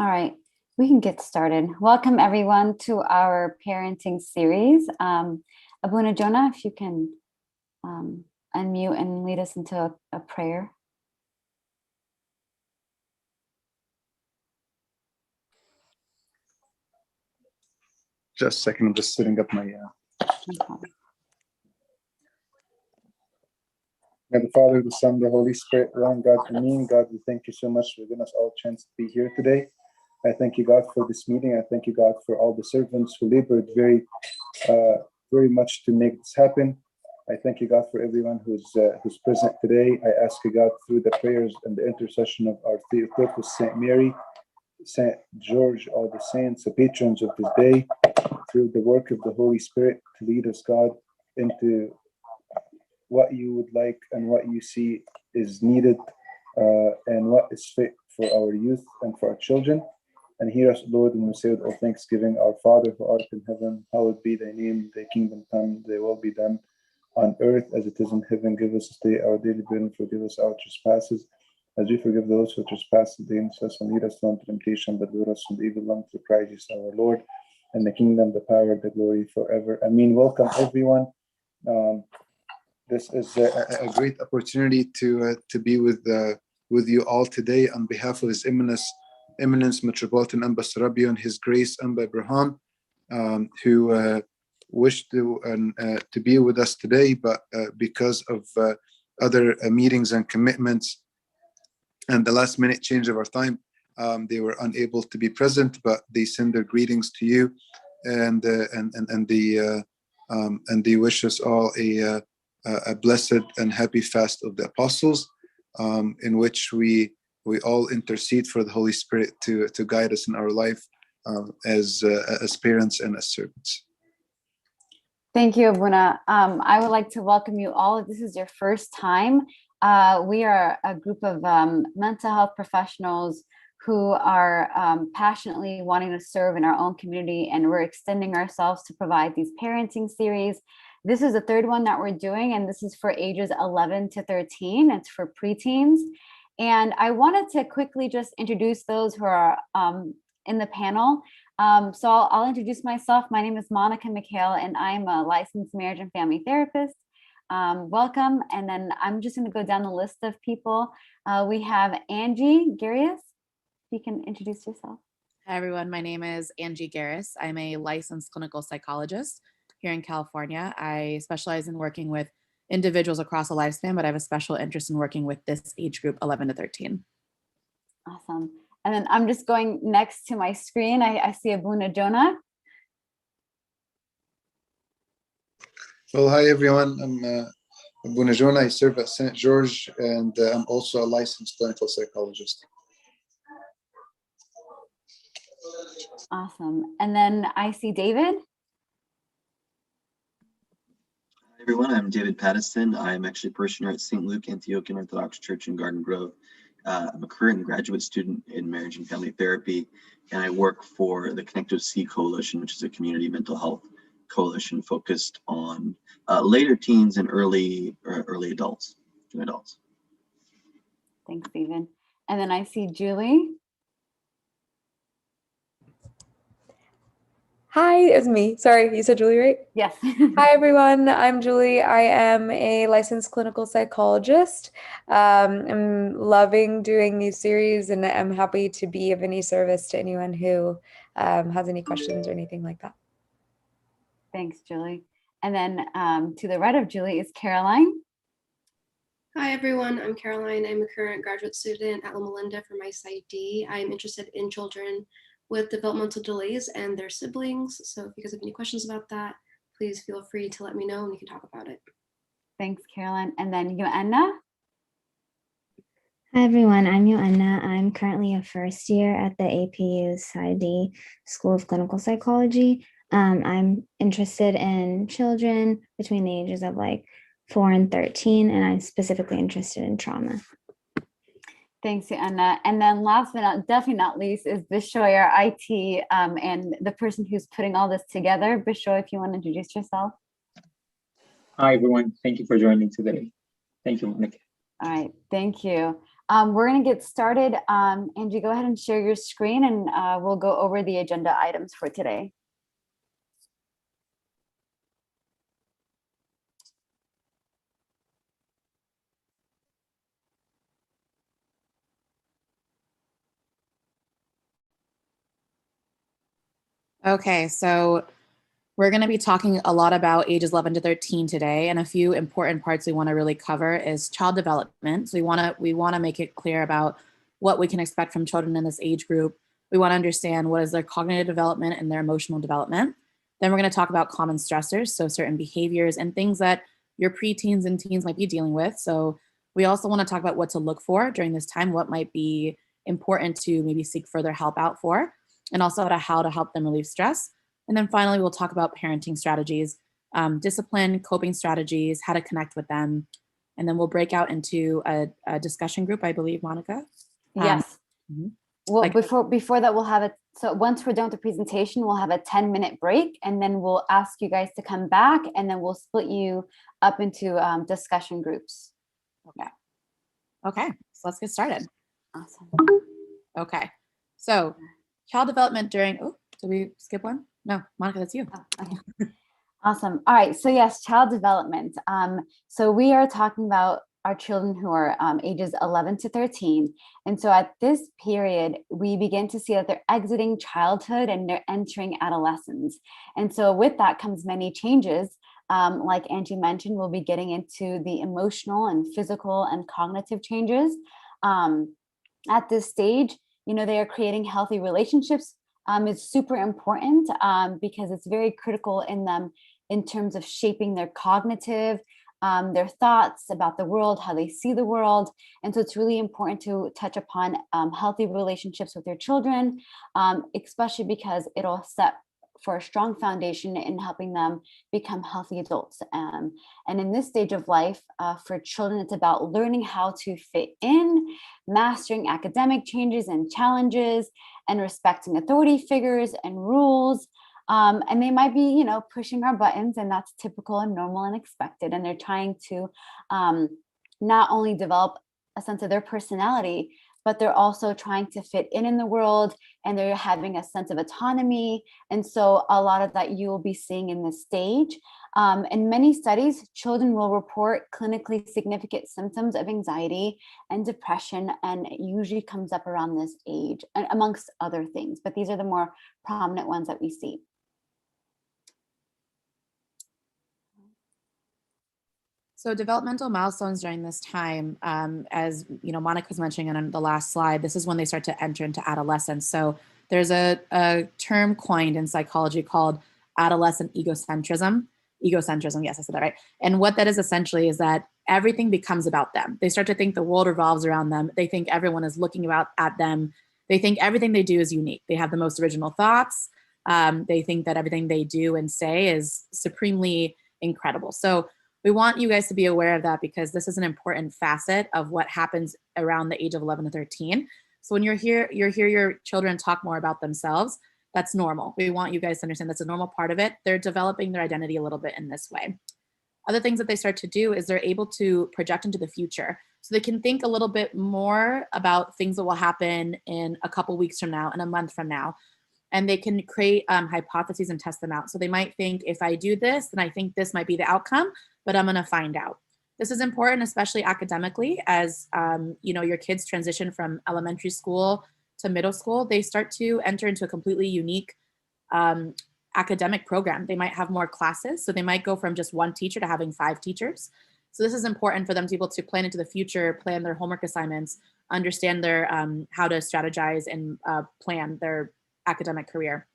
All right, we can get started. Welcome everyone to our parenting series. Abuna Jonah, if you can unmute and lead us into a prayer. Just a second, I'm just setting up my... God the Father, the Son, the Holy Spirit, one God, Amen. God, we thank you so much for giving us all a chance to be here today. I thank you, God, for this meeting. I thank you, God, for all the servants who labored very much to make this happen. I thank you, God, for everyone who's present today. I ask you, God, through the prayers and the intercession of our Theotokos, Saint Mary, Saint George, all the saints, the patrons of this day, through the work of the Holy Spirit, to lead us, God, into what you would like and what you see is needed and what is fit for our youth and for our children. And hear us, Lord, when we say with all thanksgiving, our Father who art in heaven, hallowed be thy name, thy kingdom come, thy will be done on earth as it is in heaven. Give us this day our daily bread, and forgive us our trespasses, as we forgive those who trespass against us, and lead us not into temptation, but deliver us from the evil one, through Christ Jesus our Lord, and the kingdom, the power, the glory forever. Amen. Welcome everyone. This is a great opportunity to be with you all today on behalf of His Eminence Metropolitan Amba Sarabi and His Grace Amba Abraham, who wished to be with us today, but because of other meetings and commitments and the last minute change of our time, they were unable to be present. But they send their greetings to you, and they wish us all a blessed and happy fast of the apostles, in which we all intercede for the Holy Spirit to guide us in our life as parents and as servants. Thank you, Abuna. I would like to welcome you all. If this is your first time, we are a group of mental health professionals who are passionately wanting to serve in our own community, and we're extending ourselves to provide these parenting series. This is the third one that we're doing, and this is for ages 11 to 13. It's for preteens. And I wanted to quickly just introduce those who are in the panel. So I'll introduce myself. My name is Monica McHale, and I'm a licensed marriage and family therapist. Welcome. And then I'm just going to go down the list of people. We have Angie Garius. You can introduce yourself. Hi, everyone. My name is Angie Garris. I'm a licensed clinical psychologist here in California. I specialize in working with individuals across a lifespan, but I have a special interest in working with this age group, 11 to 13. Awesome. And then I'm just going next to my screen. I see Abuna Jonah. Well, hi, everyone. I'm Abuna Jonah. I serve at St. George, and I'm also a licensed clinical psychologist. Awesome. And then I see David. Hi everyone, I'm David Patterson. I'm actually a parishioner at St. Luke Antiochian Orthodox Church in Garden Grove. I'm a current graduate student in marriage and family therapy, and I work for the Connective C Coalition, which is a community mental health coalition focused on later teens and early adults, young adults. Thanks, Stephen. And then I see Julie. Hi, it's me. Sorry, you said Julie, right? Yes. Hi, everyone. I'm Julie. I am a licensed clinical psychologist. I'm loving doing these series, and I'm happy to be of any service to anyone who has any questions or anything like that. Thanks, Julie. And then to the right of Julie is Caroline. Hi, everyone. I'm Caroline. I'm a current graduate student at Loma Linda for my PsyD. I'm interested in children with developmental delays and their siblings. So if you guys have any questions about that, please feel free to let me know and we can talk about it. Thanks, Caroline. And then Joanna. Hi, everyone. I'm Joanna. I'm currently a first year at the APU PsyD School of Clinical Psychology. I'm interested in children between the ages of 4 and 13, and I'm specifically interested in trauma. Thanks, Anna. And then last but definitely not least is Bishoy, our IT, and the person who's putting all this together. Bishoy, if you want to introduce yourself. Hi, everyone. Thank you for joining today. Thank you, Monica. All right, thank you. We're going to get started. Angie, go ahead and share your screen and we'll go over the agenda items for today. Okay, so we're going to be talking a lot about ages 11 to 13 today, and a few important parts we want to really cover is child development. So we want to make it clear about what we can expect from children in this age group. We want to understand what is their cognitive development and their emotional development. Then we're going to talk about common stressors, so certain behaviors and things that your preteens and teens might be dealing with. So we also want to talk about what to look for during this time, what might be important to maybe seek further help out for, and also how to help them relieve stress. And then finally, we'll talk about parenting strategies, discipline, coping strategies, how to connect with them. And then we'll break out into a discussion group, I believe, Monica. Yes. Well, like- before that, we'll have it. So once we're done with the presentation, we'll have a 10-minute break, and then we'll ask you guys to come back, and then we'll split you up into discussion groups. Okay, so let's get started. Awesome. Okay, so child development during, oh, did we skip one? No, Monica, that's you. Oh, okay. Awesome. All right. So yes, child development. So we are talking about our children who are ages 11 to 13. And so at this period, we begin to see that they're exiting childhood and they're entering adolescence. And so with that comes many changes. Like Angie mentioned, we'll be getting into the emotional and physical and cognitive changes. At this stage, you know, they are creating healthy relationships. Is super important because it's very critical in them in terms of shaping their cognitive, their thoughts about the world, how they see the world. And so it's really important to touch upon healthy relationships with their children, especially because it'll set for a strong foundation in helping them become healthy adults. And in this stage of life, for children, it's about learning how to fit in, mastering academic changes and challenges, and respecting authority figures and rules. And they might be, you know, pushing our buttons, and that's typical and normal and expected. And they're trying to not only develop a sense of their personality, but they're also trying to fit in the world, and they're having a sense of autonomy. And so a lot of that you will be seeing in this stage. In many studies, children will report clinically significant symptoms of anxiety and depression, and it usually comes up around this age, amongst other things, but these are the more prominent ones that we see. So developmental milestones during this time, as you know, Monica was mentioning on the last slide, this is when they start to enter into adolescence. So there's a term coined in psychology called adolescent egocentrism. Egocentrism, yes, I said that right. And what that is essentially is that everything becomes about them. They start to think the world revolves around them. They think everyone is looking at them. They think everything they do is unique. They have the most original thoughts. They think that everything they do and say is supremely incredible. So we want you guys to be aware of that, because this is an important facet of what happens around the age of 11 to 13. So when you hear your children talk more about themselves, that's normal. We want you guys to understand that's a normal part of it. They're developing their identity a little bit in this way. Other things that they start to do is they're able to project into the future. So they can think a little bit more about things that will happen in a couple weeks from now and a month from now. And they can create hypotheses and test them out. So they might think, if I do this, then I think this might be the outcome, but I'm gonna find out. This is important, especially academically, as you know, your kids transition from elementary school to middle school. They start to enter into a completely unique academic program. They might have more classes. So they might go from just one teacher to having 5 teachers. So this is important for them to be able to plan into the future, plan their homework assignments, understand their how to strategize and plan their academic career.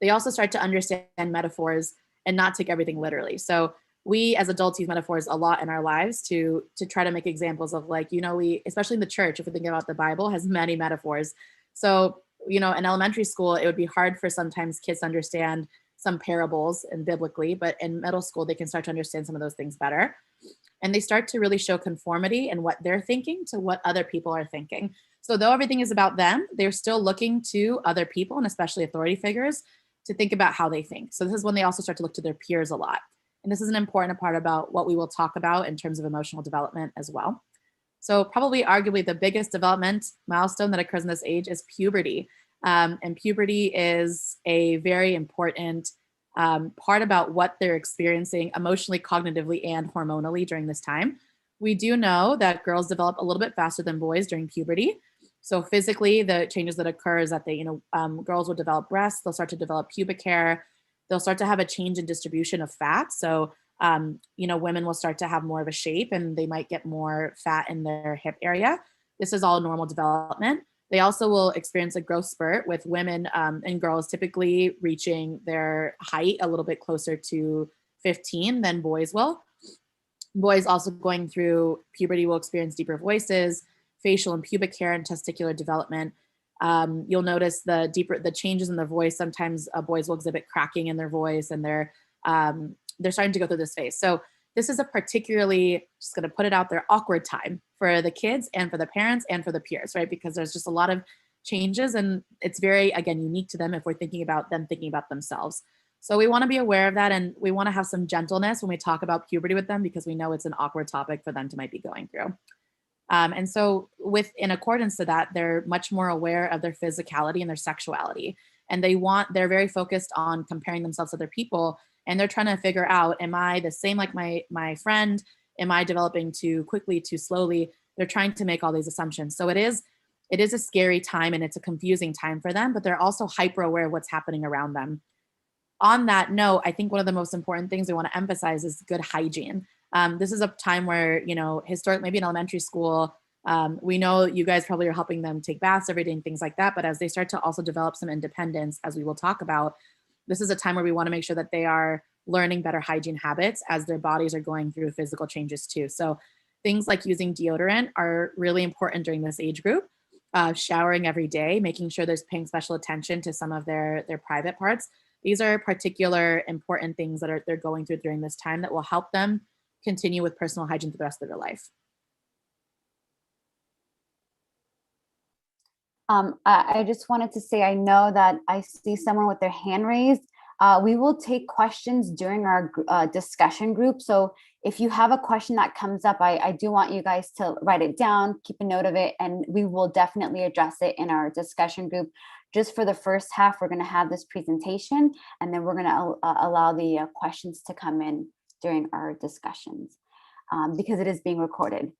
They also start to understand metaphors and not take everything literally. So we as adults use metaphors a lot in our lives to try to make examples of, like, you know, we, especially in the church, if we think about the Bible, has many metaphors. So, you know, in elementary school, it would be hard for sometimes kids to understand some parables and biblically, but in middle school, they can start to understand some of those things better. And they start to really show conformity in what they're thinking to what other people are thinking. So though everything is about them, they're still looking to other people, and especially authority figures, to think about how they think. So this is when they also start to look to their peers a lot. And this is an important part about what we will talk about in terms of emotional development as well. So probably arguably the biggest development milestone that occurs in this age is puberty. And puberty is a very important part about what they're experiencing emotionally, cognitively, and hormonally during this time. We do know that girls develop a little bit faster than boys during puberty. So physically, the changes that occur is that girls will develop breasts, they'll start to develop pubic hair, they'll start to have a change in distribution of fat. So, women will start to have more of a shape and they might get more fat in their hip area. This is all normal development. They also will experience a growth spurt with women and girls typically reaching their height a little bit closer to 15 than boys will. Boys also going through puberty will experience deeper voices, facial and pubic hair, and testicular development. You'll notice the changes in their voice. Sometimes boys will exhibit cracking in their voice, and they're starting to go through this phase. So this is a particularly, just going to put it out there, awkward time for the kids and for the parents and for the peers, right? Because there's just a lot of changes, and it's very, again, unique to them if we're thinking about them thinking about themselves. So we want to be aware of that, and we want to have some gentleness when we talk about puberty with them, because we know it's an awkward topic for them to might be going through. And so in accordance to that, they're much more aware of their physicality and their sexuality. And they're very focused on comparing themselves to other people. And they're trying to figure out, am I the same like my friend? Am I developing too quickly, too slowly? They're trying to make all these assumptions. So it is a scary time, and it's a confusing time for them, but they're also hyper aware of what's happening around them. On that note, I think one of the most important things we want to emphasize is good hygiene. This is a time where, historically, maybe in elementary school, we know you guys probably are helping them take baths every day and things like that. But as they start to also develop some independence, as we will talk about, this is a time where we want to make sure that they are learning better hygiene habits as their bodies are going through physical changes too. So things like using deodorant are really important during this age group. Showering every day, making sure there's paying special attention to some of their private parts. These are particular important things that they're going through during this time that will help them continue with personal hygiene for the rest of their life. I just wanted to say, I know that I see someone with their hand raised. We will take questions during our discussion group. So if you have a question that comes up, I do want you guys to write it down, keep a note of it, and we will definitely address it in our discussion group. Just for the first half, we're going to have this presentation, and then we're going to allow the questions to come in during our discussions because it is being recorded.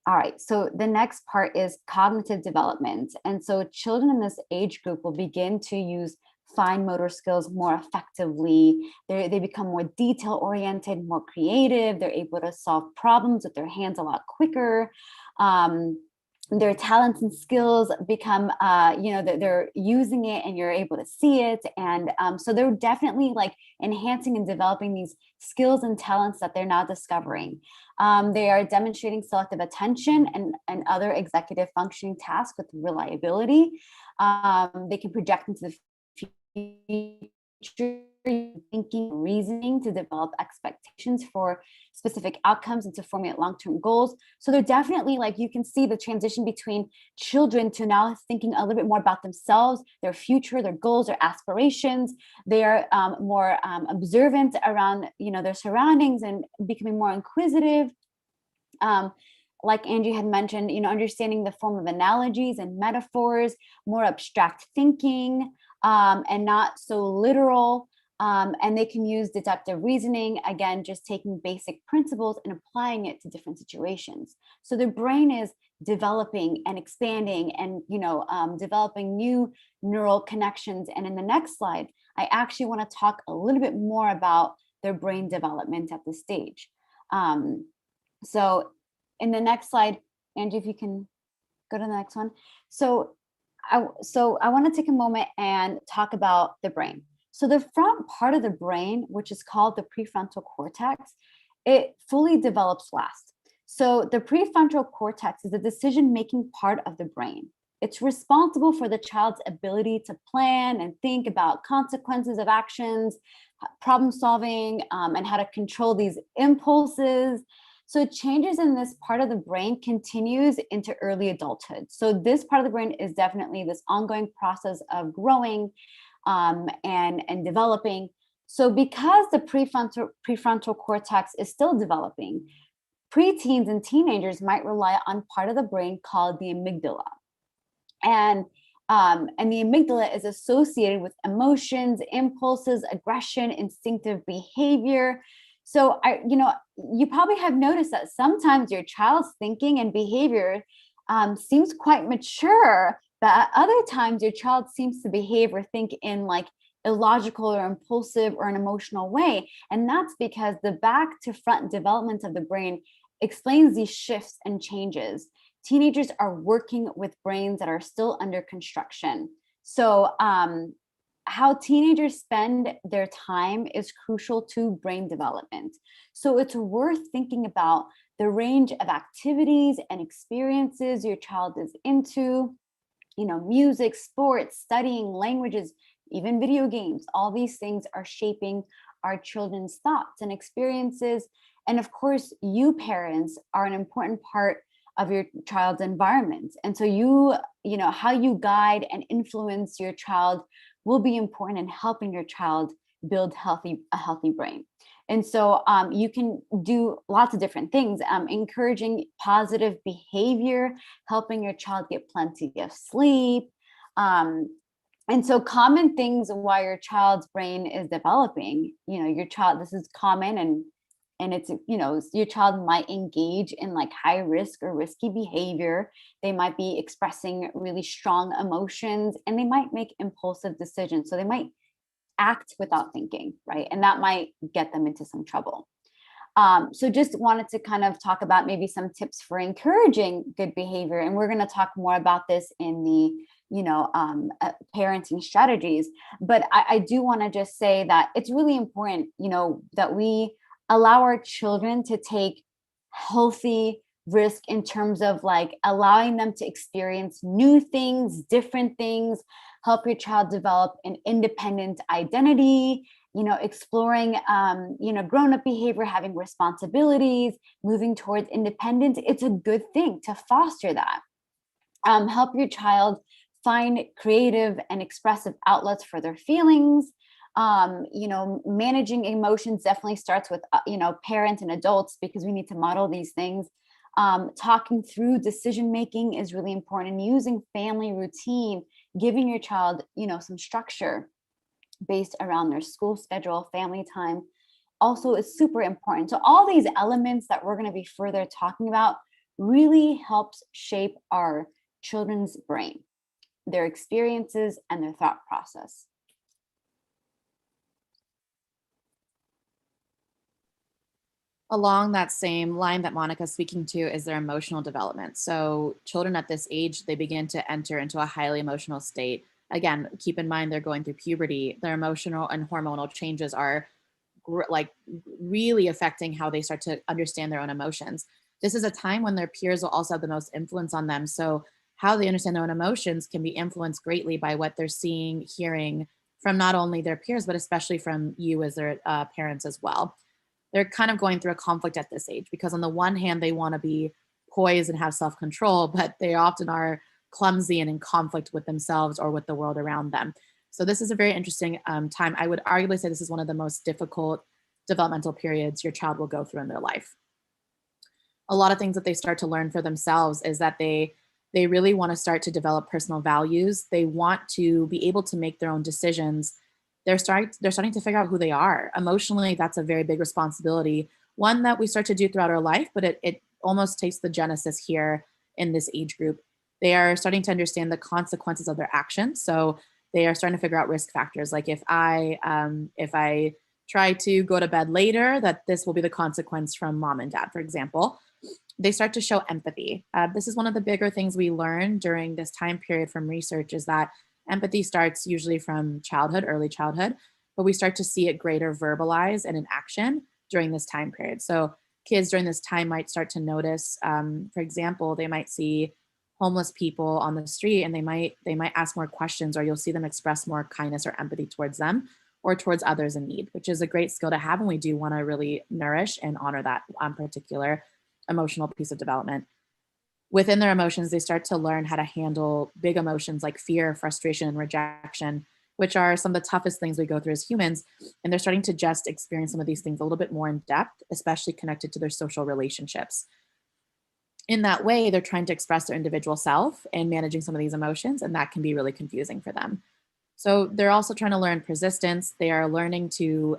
All right, so the next part is cognitive development. And so children in this age group will begin to use fine motor skills more effectively. They become more detail oriented, more creative. They're able to solve problems with their hands a lot quicker. Their talents and skills become, they're using it and you're able to see it. And so they're definitely like enhancing and developing these skills and talents that they're now discovering. They are demonstrating selective attention and other executive functioning tasks with reliability. They can project into the future, thinking, reasoning to develop expectations for specific outcomes and to formulate long-term goals. So they're definitely, like, you can see the transition between children to now thinking a little bit more about themselves, their future, their goals, their aspirations. They are more observant around, their surroundings and becoming more inquisitive. Like Angie had mentioned, understanding the form of analogies and metaphors, more abstract thinking, and not so literal. And they can use deductive reasoning, again, just taking basic principles and applying it to different situations. So their brain is developing and expanding and, developing new neural connections. And in the next slide, I actually want to talk a little bit more about their brain development at this stage. So in the next slide, Angie, if you can go to the next one. So I want to take a moment and talk about the brain. So the front part of the brain, which is called the prefrontal cortex, it fully develops last. So the prefrontal cortex is the decision-making part of the brain. It's responsible for the child's ability to plan and think about consequences of actions, problem solving, and how to control these impulses. So changes in this part of the brain continues into early adulthood. So this part of the brain is definitely this ongoing process of growing and developing. So because the prefrontal cortex is still developing, preteens and teenagers might rely on part of the brain called the amygdala. And the amygdala is associated with emotions, impulses, aggression, instinctive behavior. So you probably have noticed that sometimes your child's thinking and behavior seems quite mature, but at other times your child seems to behave or think in like illogical or impulsive or an emotional way. And that's because the back to front development of the brain explains these shifts and changes. Teenagers are working with brains that are still under construction. So how teenagers spend their time is crucial to brain development. So it's worth thinking about the range of activities and experiences your child is into, music, sports, studying, languages, even video games. All these things are shaping our children's thoughts and experiences. And of course, you parents are an important part of your child's environment. And so how you guide and influence your child will be important in helping your child build a healthy brain. And so you can do lots of different things, encouraging positive behavior, helping your child get plenty of sleep. And so common things while your child's brain is developing, your child, this is common, and it's, your child might engage in like high risk or risky behavior. They might be expressing really strong emotions, and they might make impulsive decisions. So they might act without thinking, right? And that might get them into some trouble. So just wanted to kind of talk about maybe some tips for encouraging good behavior. And we're going to talk more about this in the, parenting strategies. But I do want to just say that it's really important, that we allow our children to take healthy risk in terms of like allowing them to experience new things, different things, help your child develop an independent identity, exploring, grown-up behavior, having responsibilities, moving towards independence. It's a good thing to foster that. Help your child find creative and expressive outlets for their feelings. Managing emotions definitely starts with, parents and adults, because we need to model these things. Talking through decision-making is really important, and using family routine, giving your child, some structure based around their school schedule, family time, also is super important. So all these elements that we're going to be further talking about really helps shape our children's brain, their experiences, and their thought process. Along that same line that Monica's speaking to is their emotional development. So children at this age, they begin to enter into a highly emotional state. Again, keep in mind they're going through puberty. Their emotional and hormonal changes are really affecting how they start to understand their own emotions. This is a time when their peers will also have the most influence on them. So how they understand their own emotions can be influenced greatly by what they're seeing, hearing from not only their peers, but especially from you as their parents as well. They're kind of going through a conflict at this age, because on the one hand, they want to be poised and have self-control, but they often are clumsy and in conflict with themselves or with the world around them. So this is a very interesting time. I would arguably say this is one of the most difficult developmental periods your child will go through in their life. A lot of things that they start to learn for themselves is that they really want to start to develop personal values. They want to be able to make their own decisions. They're starting to figure out who they are. Emotionally, that's a very big responsibility, one that we start to do throughout our life, but it almost takes the genesis here in this age group. They are starting to understand the consequences of their actions. So they are starting to figure out risk factors. Like if I try to go to bed later, that this will be the consequence from mom and dad, for example. They start to show empathy. This is one of the bigger things we learn during this time period from research, is that empathy starts usually from childhood, early childhood, but we start to see it greater verbalized and in action during this time period. So kids during this time might start to notice, for example, they might see homeless people on the street, and they might ask more questions, or you'll see them express more kindness or empathy towards them or towards others in need, which is a great skill to have. And we do want to really nourish and honor that particular emotional piece of development. Within their emotions, they start to learn how to handle big emotions like fear, frustration, and rejection. which are some of the toughest things we go through as humans. And they're starting to just experience some of these things a little bit more in depth, especially connected to their social relationships. In that way, they're trying to express their individual self and managing some of these emotions, and that can be really confusing for them. So they're also trying to learn persistence. They are learning to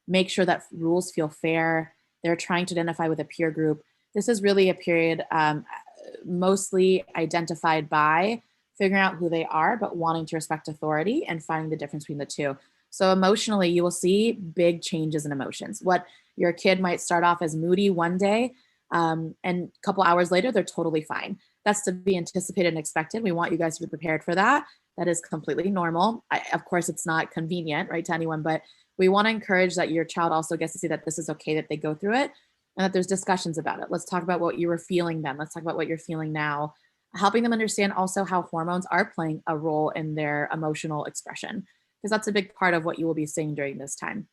make sure that rules feel fair. They're trying to identify with a peer group. This is really a period mostly identified by figuring out who they are, but wanting to respect authority and finding the difference between the two. So emotionally, you will see big changes in emotions. What your kid might start off as moody one day, and a couple hours later, they're totally fine. That's to be anticipated and expected. We want you guys to be prepared for that. That is completely normal. Of course, it's not convenient, right, to anyone, but we want to encourage that your child also gets to see that this is okay, that they go through it, and that there's discussions about it. Let's talk about what you were feeling then. Let's talk about what you're feeling now. Helping them understand also how hormones are playing a role in their emotional expression, because that's a big part of what you will be seeing during this time.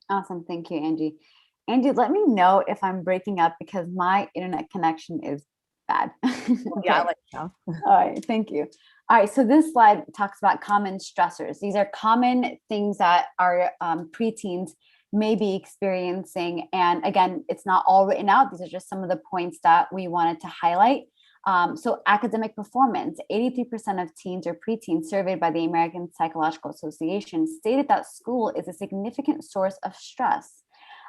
Awesome. Thank you, Angie. Angie, let me know if I'm breaking up because my internet connection is bad. Okay. Yeah, I like that. All right. Thank you. All right. So this slide talks about common stressors. These are common things that our preteens may be experiencing. And again, it's not all written out. These are just some of the points that we wanted to highlight. So academic performance, 83% of teens or preteens surveyed by the American Psychological Association stated that school is a significant source of stress.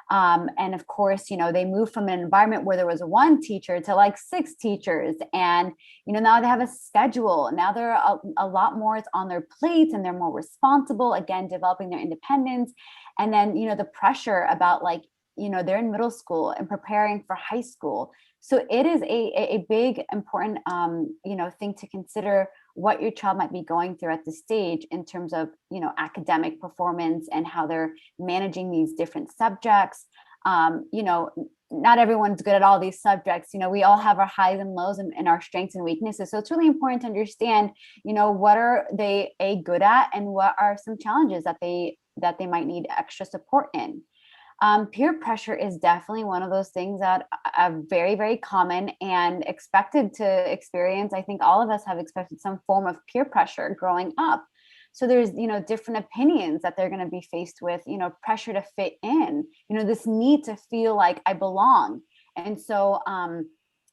And of course, they moved from an environment where there was one teacher to like 6 teachers. And, now they have a schedule. Now they're a lot more on their plates and they're more responsible, again, developing their independence. And then, the pressure about they're in middle school and preparing for high school. So it is a big, important, thing to consider what your child might be going through at this stage in terms of, academic performance and how they're managing these different subjects. Not everyone's good at all these subjects. We all have our highs and lows and our strengths and weaknesses. So it's really important to understand, what are they good at and what are some challenges that they might need extra support in. Peer pressure is definitely one of those things that are very, very common and expected to experience. I think all of us have expected some form of peer pressure growing up. So there's, different opinions that they're going to be faced with, pressure to fit in, this need to feel like I belong. And so,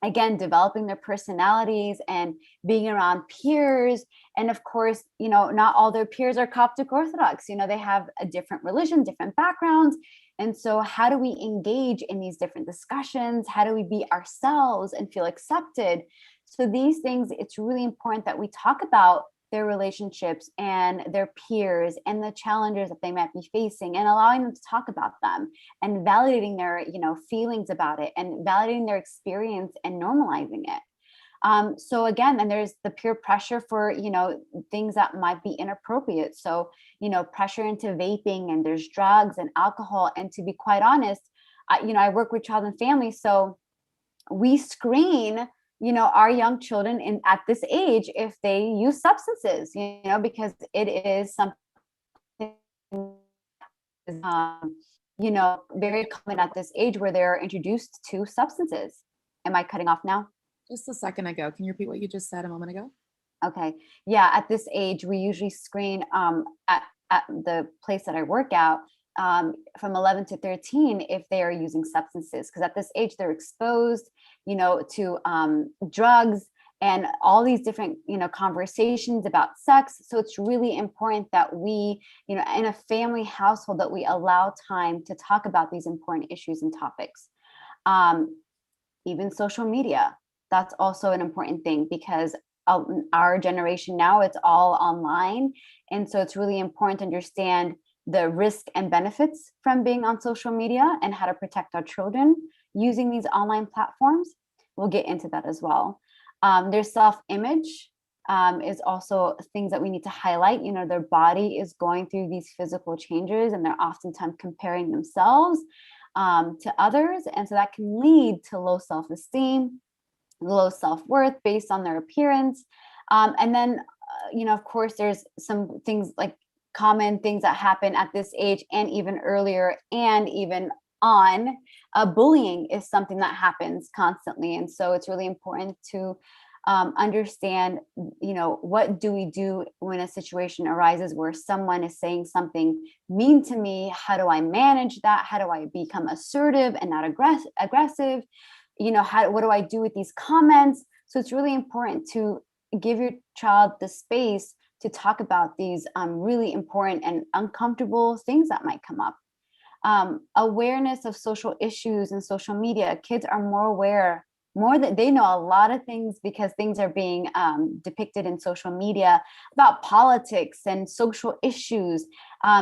again, developing their personalities and being around peers. And of course, not all their peers are Coptic Orthodox, they have a different religion, different backgrounds. And so how do we engage in these different discussions? How do we be ourselves and feel accepted? So these things, it's really important that we talk about their relationships and their peers and the challenges that they might be facing and allowing them to talk about them and validating their, feelings about it and validating their experience and normalizing it. So again, and there's the peer pressure for, things that might be inappropriate. So, pressure into vaping, and there's drugs and alcohol. And to be quite honest, I work with child and family. So we screen, our young children at this age if they use substances, because it is something, very common at this age where they're introduced to substances. Am I cutting off now? Just a second ago. Can you repeat what you just said a moment ago? Okay. Yeah. At this age, we usually screen at the place that I work out from 11 to 13 if they are using substances, because at this age they're exposed, to drugs and all these different, conversations about sex. So it's really important that we, in a family household, that we allow time to talk about these important issues and topics. Even social media. That's also an important thing because our generation now, it's all online. And so it's really important to understand the risk and benefits from being on social media and how to protect our children using these online platforms. We'll get into that as well. Their self-image is also things that we need to highlight. Their body is going through these physical changes and they're oftentimes comparing themselves to others. And so that can lead to low self-esteem, low self-worth based on their appearance. And then, of course, there's some things like common things that happen at this age and even earlier and even on. Bullying is something that happens constantly. And so it's really important to understand, what do we do when a situation arises where someone is saying something mean to me? How do I manage that? How do I become assertive and not aggressive? What do I do with these comments? So it's really important to give your child the space to talk about these really important and uncomfortable things that might come up. Awareness of social issues and social media. Kids are more aware, more that they know a lot of things because things are being depicted in social media about politics and social issues.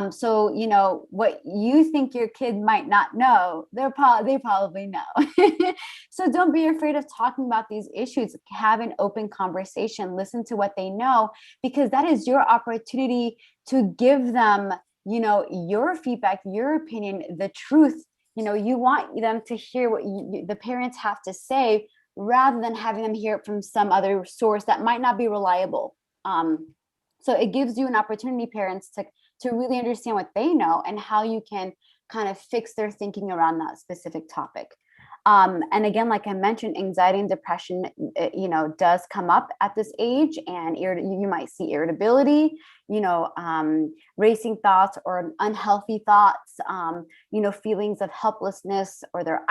So what you think your kid might not know, they probably know. So don't be afraid of talking about these issues. Have an open conversation. Listen to what they know, because that is your opportunity to give them your feedback, your opinion, the truth. You want them to hear what the parents have to say, rather than having them hear it from some other source that might not be reliable. So it gives you an opportunity, parents, to really understand what they know and how you can kind of fix their thinking around that specific topic. And again, like I mentioned, anxiety and depression, does come up at this age, and you might see irritability, racing thoughts or unhealthy thoughts, feelings of helplessness or their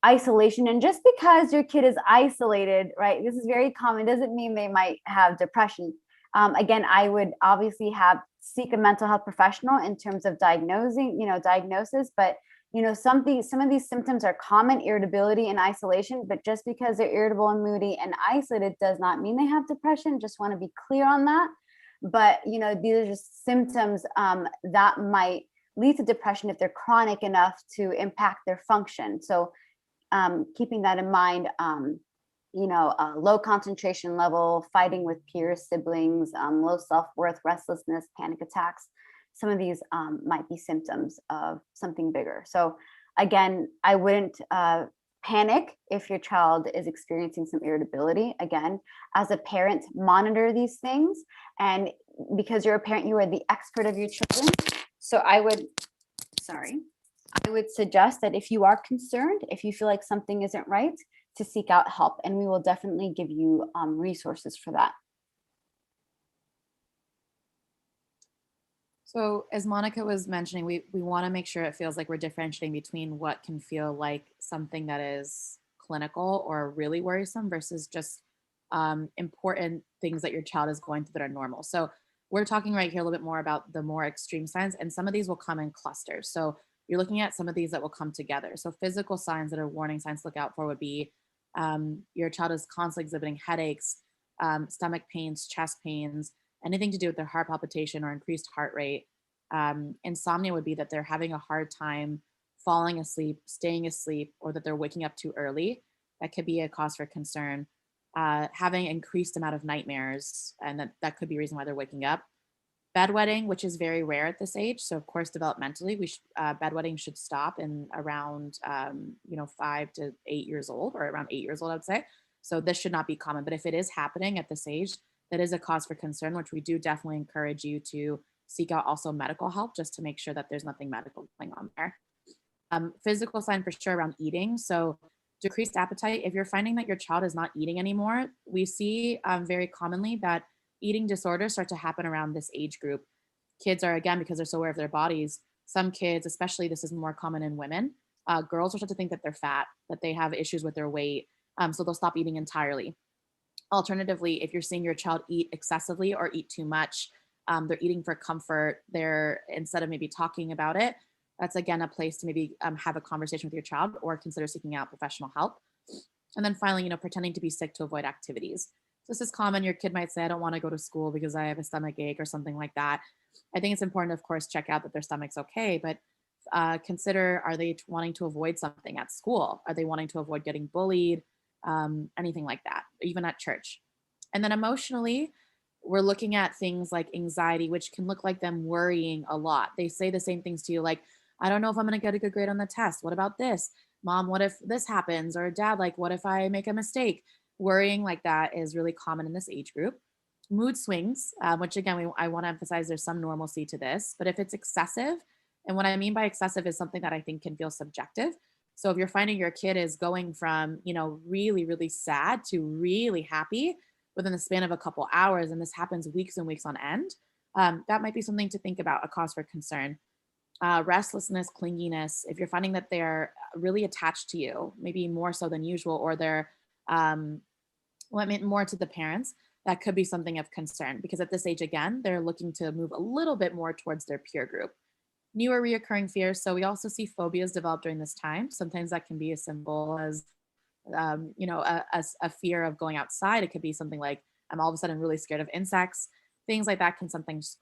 isolation. And just because your kid is isolated, right, this is very common, doesn't mean they might have depression. Again, I would obviously seek a mental health professional in terms of diagnosis, but some of these symptoms are common: irritability and isolation. But just because they're irritable and moody and isolated does not mean they have depression. Just want to be clear on that. But these are just symptoms that might lead to depression if they're chronic enough to impact their function. So keeping that in mind, low concentration level, fighting with peers, siblings, low self-worth, restlessness, panic attacks. Some of these might be symptoms of something bigger. So again, I wouldn't panic if your child is experiencing some irritability. Again, as a parent, monitor these things. And because you're a parent, you are the expert of your children. So I would suggest that if you are concerned, if you feel like something isn't right, to seek out help. And we will definitely give you resources for that. So as Monica was mentioning, we want to make sure it feels like we're differentiating between what can feel like something that is clinical or really worrisome versus just important things that your child is going through that are normal. So we're talking right here a little bit more about the more extreme signs, and some of these will come in clusters. So you're looking at some of these that will come together. So physical signs that are warning signs to look out for would be your child is constantly exhibiting headaches, stomach pains, chest pains, anything to do with their heart palpitation or increased heart rate. Insomnia would be that they're having a hard time falling asleep, staying asleep, or that they're waking up too early. That could be a cause for concern. Having increased amount of nightmares, and that could be a reason why they're waking up. Bedwetting, which is very rare at this age. So of course, developmentally, bedwetting should stop in around 5 to 8 years old, or around 8 years old, I would say. So this should not be common, but if it is happening at this age, that is a cause for concern, which we do definitely encourage you to seek out also medical help, just to make sure that there's nothing medical going on there. Physical sign for sure around eating. So decreased appetite. If you're finding that your child is not eating anymore, we see very commonly that eating disorders start to happen around this age group. Kids are, again, because they're so aware of their bodies, some kids, especially this is more common in women, girls will start to think that they're fat, that they have issues with their weight. So they'll stop eating entirely. Alternatively, if you're seeing your child eat excessively or eat too much, they're eating for comfort, instead of maybe talking about it, that's again a place to maybe have a conversation with your child or consider seeking out professional help. And then finally, pretending to be sick to avoid activities. So this is common. Your kid might say, I don't want to go to school because I have a stomach ache or something like that. I think it's important, of course, check out that their stomach's okay, but consider, are they wanting to avoid something at school? Are they wanting to avoid getting bullied? Anything like that, even at church. And then emotionally, we're looking at things like anxiety, which can look like them worrying a lot. They say the same things to you, like, I don't know if I'm going to get a good grade on the test. What about this? Mom, what if this happens? Or dad, like, what if I make a mistake? Worrying like that is really common in this age group. Mood swings, which again, I want to emphasize there's some normalcy to this, but if it's excessive, and what I mean by excessive is something that I think can feel subjective. So if you're finding your kid is going from, really, really sad to really happy within the span of a couple hours, and this happens weeks and weeks on end, that might be something to think about, a cause for concern. Restlessness, clinginess, if you're finding that they're really attached to you, maybe more so than usual, or they're more to the parents, that could be something of concern, because at this age, again, they're looking to move a little bit more towards their peer group. Newer reoccurring fears. So we also see phobias develop during this time. Sometimes that can be as simple as, a fear of going outside. It could be something like, I'm all of a sudden really scared of insects. Things like that can sometimes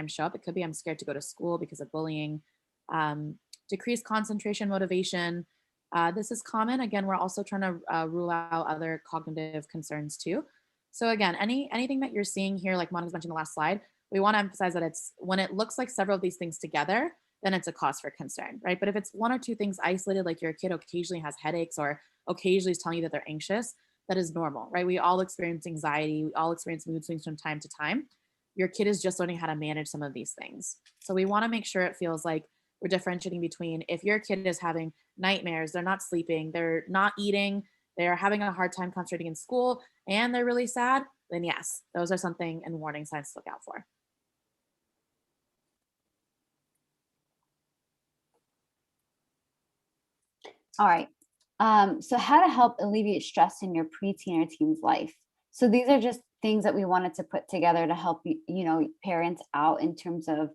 show up. It could be, I'm scared to go to school because of bullying. Decreased concentration, motivation. This is common. Again, we're also trying to rule out other cognitive concerns too. So again, anything that you're seeing here, like Monica's mentioned in the last slide, we want to emphasize that it's when it looks like several of these things together, then it's a cause for concern, right? But if it's one or two things isolated, like your kid occasionally has headaches or occasionally is telling you that they're anxious, that is normal, right? We all experience anxiety. We all experience mood swings from time to time. Your kid is just learning how to manage some of these things. So we want to make sure it feels like we're differentiating between, if your kid is having nightmares, they're not sleeping, they're not eating, they're having a hard time concentrating in school, and they're really sad, then yes, those are something and warning signs to look out for. All right. So how to help alleviate stress in your preteen or teen's life. So these are just things that we wanted to put together to help parents out in terms of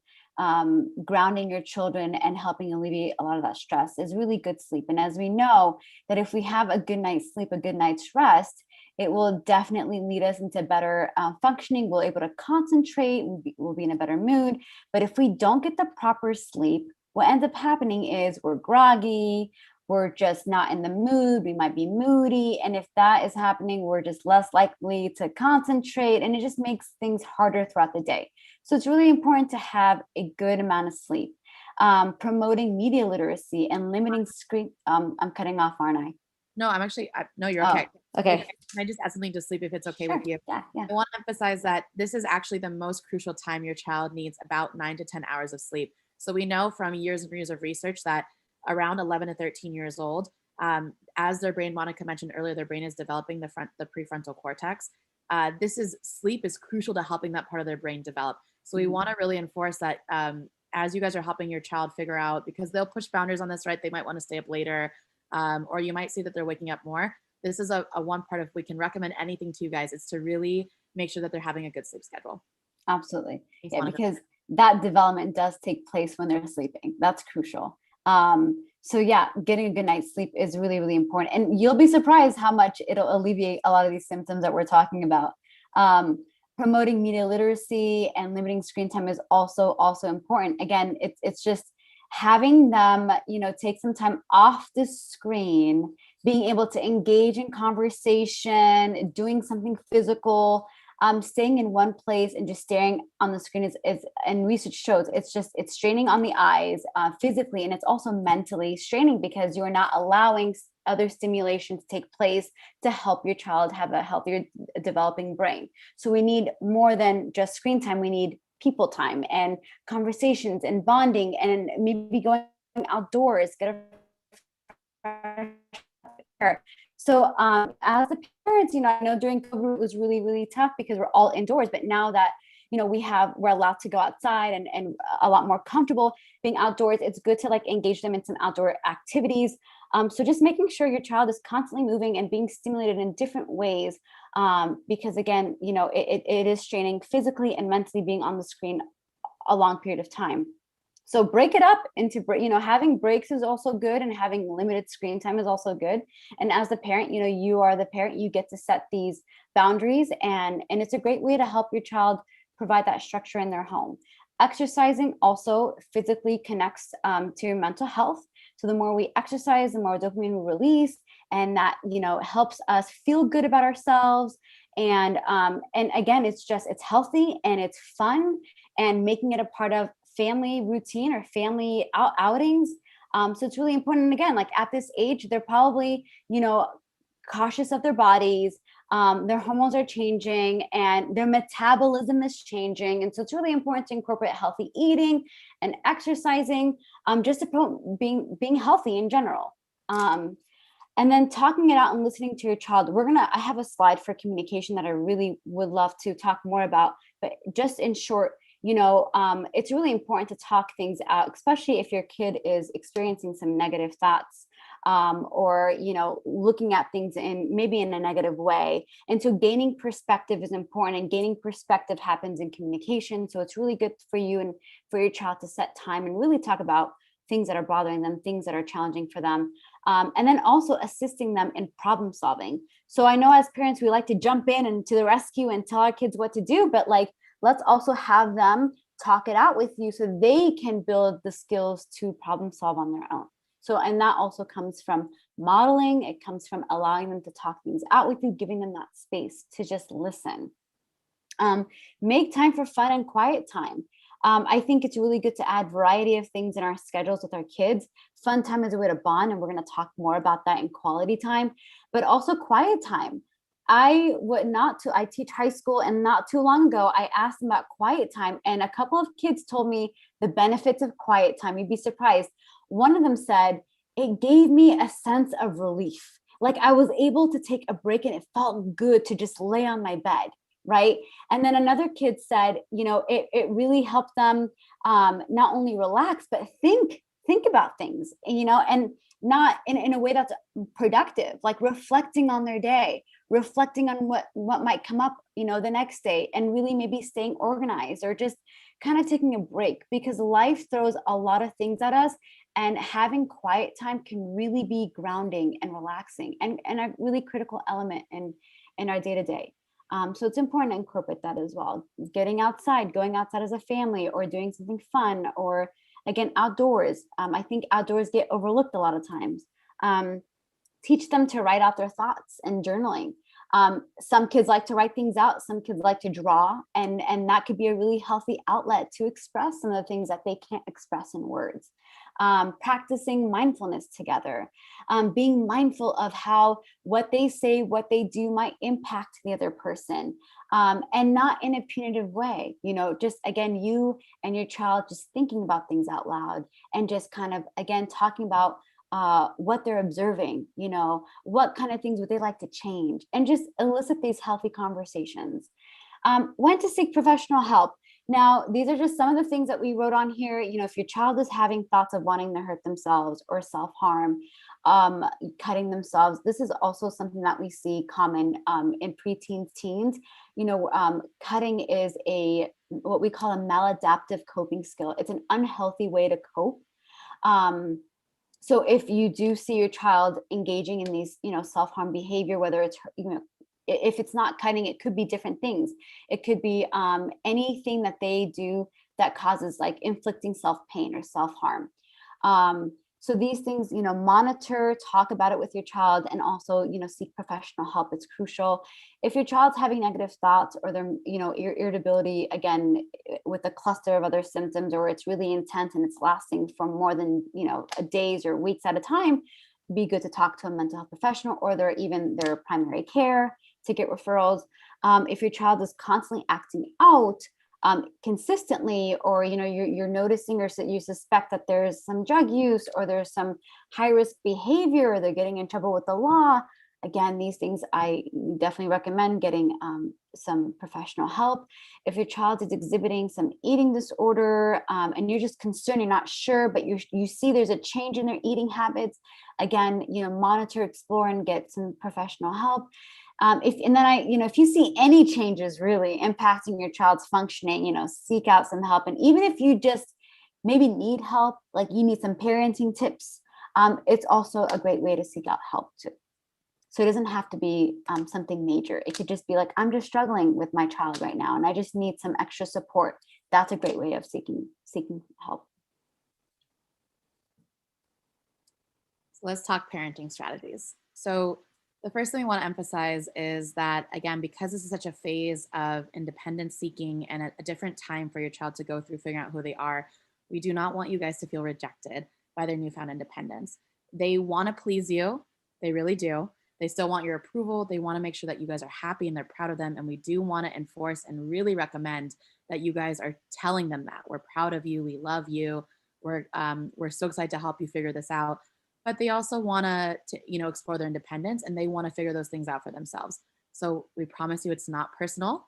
grounding your children and helping alleviate a lot of that stress. Is really good sleep. And as we know that if we have a good night's sleep, a good night's rest, it will definitely lead us into better functioning. We'll be able to concentrate, we'll be in a better mood. But if we don't get the proper sleep, what ends up happening is we're groggy, we're just not in the mood, we might be moody. And if that is happening, we're just less likely to concentrate, and it just makes things harder throughout the day. So it's really important to have a good amount of sleep. Promoting media literacy and limiting screen, I'm cutting off, aren't I? No, no, you're okay. Okay. Can I just add something to sleep if it's okay Sure. with you? Yeah. I want to emphasize that this is actually the most crucial time your child needs about 9 to 10 hours of sleep. So we know from years and years of research that around 11 to 13 years old, as their brain, Monica mentioned earlier, their brain is developing the prefrontal cortex. Sleep is crucial to helping that part of their brain develop. So we want to really enforce that as you guys are helping your child figure out, because they'll push boundaries on this, right? They might want to stay up later, or you might see that they're waking up more. This is a one part of, we can recommend anything to you guys, is to really make sure that they're having a good sleep schedule. Absolutely. Thanks, Yeah, Monica. because that development does take place when they're sleeping. That's crucial. So yeah, getting a good night's sleep is really, really important. And you'll be surprised how much it'll alleviate a lot of these symptoms that we're talking about. Promoting media literacy and limiting screen time is also important. Again, it's just having them, take some time off the screen, being able to engage in conversation, doing something physical. Staying in one place and just staring on the screen is, and research shows it's straining on the eyes physically, and it's also mentally straining because you're not allowing other stimulation to take place to help your child have a healthier developing brain. So we need more than just screen time. We need people time and conversations and bonding, and maybe going outdoors, get a fresh So as a parents, I know during COVID it was really, really tough because we're all indoors, but now that, we're allowed to go outside and a lot more comfortable being outdoors, it's good to engage them in some outdoor activities. So just making sure your child is constantly moving and being stimulated in different ways, because again, it is straining physically and mentally being on the screen a long period of time. So break it up into, having breaks is also good, and having limited screen time is also good. And as the parent, you are the parent, you get to set these boundaries, and it's a great way to help your child provide that structure in their home. Exercising also physically connects to your mental health. So the more we exercise, the more dopamine we release, and that, helps us feel good about ourselves. And again, it's healthy and it's fun, and making it a part of family routine or family outings. So it's really important. And again, at this age, they're probably, cautious of their bodies. Their hormones are changing and their metabolism is changing. And so it's really important to incorporate healthy eating and exercising, just to promote being healthy in general. And then talking it out and listening to your child. I have a slide for communication that I really would love to talk more about, but just in short, it's really important to talk things out, especially if your kid is experiencing some negative thoughts, or, looking at things maybe in a negative way. And so gaining perspective is important, and gaining perspective happens in communication. So it's really good for you and for your child to set time and really talk about things that are bothering them, things that are challenging for them. And then also assisting them in problem solving. So I know as parents, we like to jump in and to the rescue and tell our kids what to do, but let's also have them talk it out with you so they can build the skills to problem solve on their own. So, and that also comes from modeling. It comes from allowing them to talk things out with you, giving them that space to just listen. Make time for fun and quiet time. I think it's really good to add variety of things in our schedules with our kids. Fun time is a way to bond, and we're going to talk more about that in quality time, but also quiet time. I teach high school, and not too long ago, I asked them about quiet time, and a couple of kids told me the benefits of quiet time. You'd be surprised. One of them said, it gave me a sense of relief. Like I was able to take a break and it felt good to just lay on my bed. Right. And then another kid said, it really helped them not only relax, but think about things, and not in a way that's productive, like reflecting on their day, reflecting on what might come up, the next day, and really maybe staying organized or just kind of taking a break, because life throws a lot of things at us, and having quiet time can really be grounding and relaxing and a really critical element in our day-to-day. So it's important to incorporate that as well. Going outside as a family, or doing something fun, or again, outdoors. I think outdoors get overlooked a lot of times. Teach them to write out their thoughts and journaling. Some kids like to write things out. Some kids like to draw, and that could be a really healthy outlet to express some of the things that they can't express in words. Practicing mindfulness together, being mindful of how what they say, what they do might impact the other person, and not in a punitive way. Just again, you and your child just thinking about things out loud, and just kind of again talking about what they're observing, what kind of things would they like to change, and just elicit these healthy conversations. When to seek professional help. Now, these are just some of the things that we wrote on here. If your child is having thoughts of wanting to hurt themselves or self-harm, cutting themselves, this is also something that we see common in preteens, teens. Cutting is what we call a maladaptive coping skill. It's an unhealthy way to cope. So if you do see your child engaging in these, self-harm behavior, whether it's, if it's not cutting, it could be different things. It could be anything that they do that causes like inflicting self-pain or self-harm. So these things, monitor, talk about it with your child, and also, seek professional help. It's crucial. If your child's having negative thoughts, or their, irritability, again, with a cluster of other symptoms, or it's really intense and it's lasting for more than, days or weeks at a time, be good to talk to a mental health professional, or their primary care, to get referrals. If your child is constantly acting out consistently, or you're noticing, or you suspect that there's some drug use, or there's some high risk behavior, or they're getting in trouble with the law, again, these things I definitely recommend getting some professional help. If your child is exhibiting some eating disorder, and you're just concerned, you're not sure, but you see there's a change in their eating habits, again, monitor, explore, and get some professional help. If you see any changes really impacting your child's functioning, seek out some help. And even if you just maybe need help, like you need some parenting tips, it's also a great way to seek out help too. So it doesn't have to be something major. It could just be like, I'm just struggling with my child right now, and I just need some extra support. That's a great way of seeking help. So let's talk parenting strategies. So the first thing we want to emphasize is that, again, because this is such a phase of independence seeking and a different time for your child to go through figuring out who they are, we do not want you guys to feel rejected by their newfound independence. They want to please you. They really do. They still want your approval. They want to make sure that you guys are happy and they're proud of them. And we do want to enforce and really recommend that you guys are telling them that we're proud of you. We love you. We're so excited to help you figure this out. but they also want to, explore their independence, and they want to figure those things out for themselves. So we promise you it's not personal,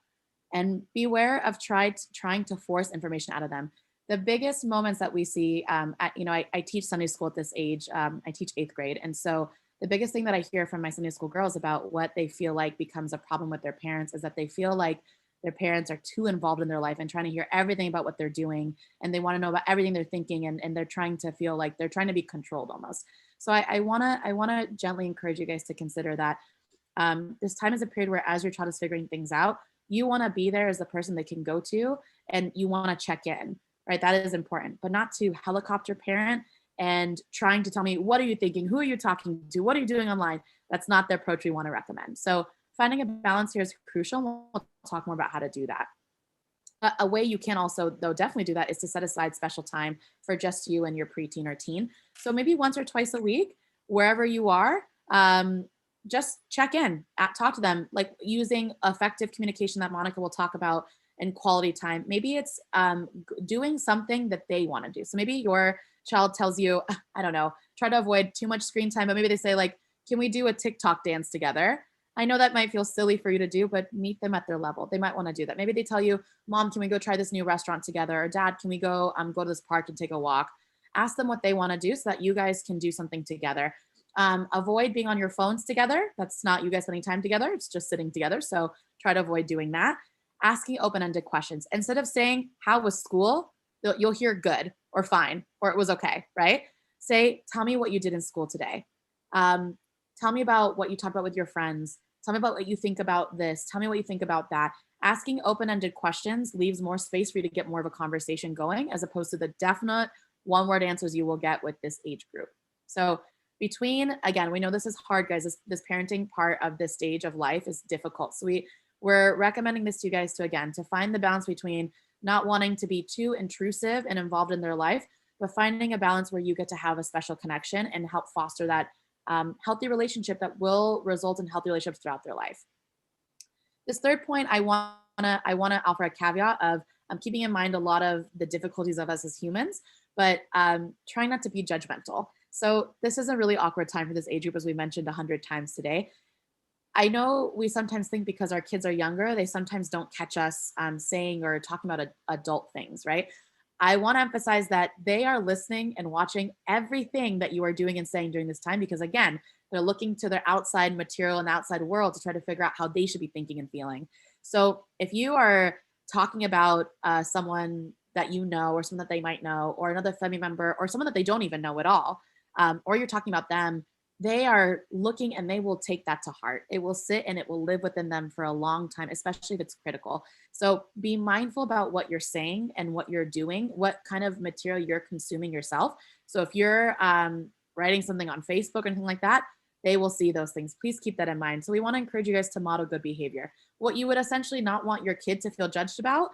and beware of trying to force information out of them. The biggest moments that we see, I teach Sunday school at this age. I teach 8th grade. And so the biggest thing that I hear from my Sunday school girls about what they feel like becomes a problem with their parents is that they feel like their parents are too involved in their life and trying to hear everything about what they're doing. And they want to know about everything they're thinking. And they're trying to feel like they're trying to be controlled almost. So I want to gently encourage you guys to consider that this time is a period where, as your child is figuring things out, you want to be there as the person they can go to, and you want to check in, right? That is important, but not to helicopter parent and trying to tell me, what are you thinking? Who are you talking to? What are you doing online? That's not the approach we want to recommend. So finding a balance here is crucial. We'll talk more about how to do that. A way you can also, though, definitely do that is to set aside special time for just you and your preteen or teen. So maybe once or twice a week, wherever you are, just check in, talk to them, like using effective communication that Monica will talk about, and quality time. Maybe it's doing something that they want to do. So maybe your child tells you, I don't know, try to avoid too much screen time, but maybe they say like, can we do a TikTok dance together? I know that might feel silly for you to do, but meet them at their level. They might want to do that. Maybe they tell you, Mom, can we go try this new restaurant together? Or Dad, can we go to this park and take a walk? Ask them what they want to do so that you guys can do something together. Avoid being on your phones together. That's not you guys spending time together. It's just sitting together. So try to avoid doing that. Asking open-ended questions. Instead of saying, how was school? You'll hear good or fine, or it was okay, right? Say, tell me what you did in school today. Tell me about what you talked about with your friends. Tell me about what you think about this. Tell me what you think about that. Asking open-ended questions leaves more space for you to get more of a conversation going, as opposed to the definite one-word answers you will get with this age group. So again, we know this is hard, guys. This parenting part of this stage of life is difficult. So we're recommending this to you guys to find the balance between not wanting to be too intrusive and involved in their life, but finding a balance where you get to have a special connection and help foster that healthy relationship that will result in healthy relationships throughout their life. This third point, I want to offer a caveat of keeping in mind a lot of the difficulties of us as humans, but trying not to be judgmental. So this is a really awkward time for this age group, as we mentioned 100 times today. I know we sometimes think because our kids are younger, they sometimes don't catch us saying or talking about adult things, right? I want to emphasize that they are listening and watching everything that you are doing and saying during this time, because again, they're looking to their outside material and outside world to try to figure out how they should be thinking and feeling. So if you are talking about someone that you know, or someone that they might know, or another family member, or someone that they don't even know at all, or you're talking about them, they are looking and they will take that to heart. It will sit and it will live within them for a long time, especially if it's critical. So be mindful about what you're saying and what you're doing, what kind of material you're consuming yourself. So if you're writing something on Facebook or anything like that, they will see those things. Please keep that in mind. So we want to encourage you guys to model good behavior. What you would essentially not want your kid to feel judged about,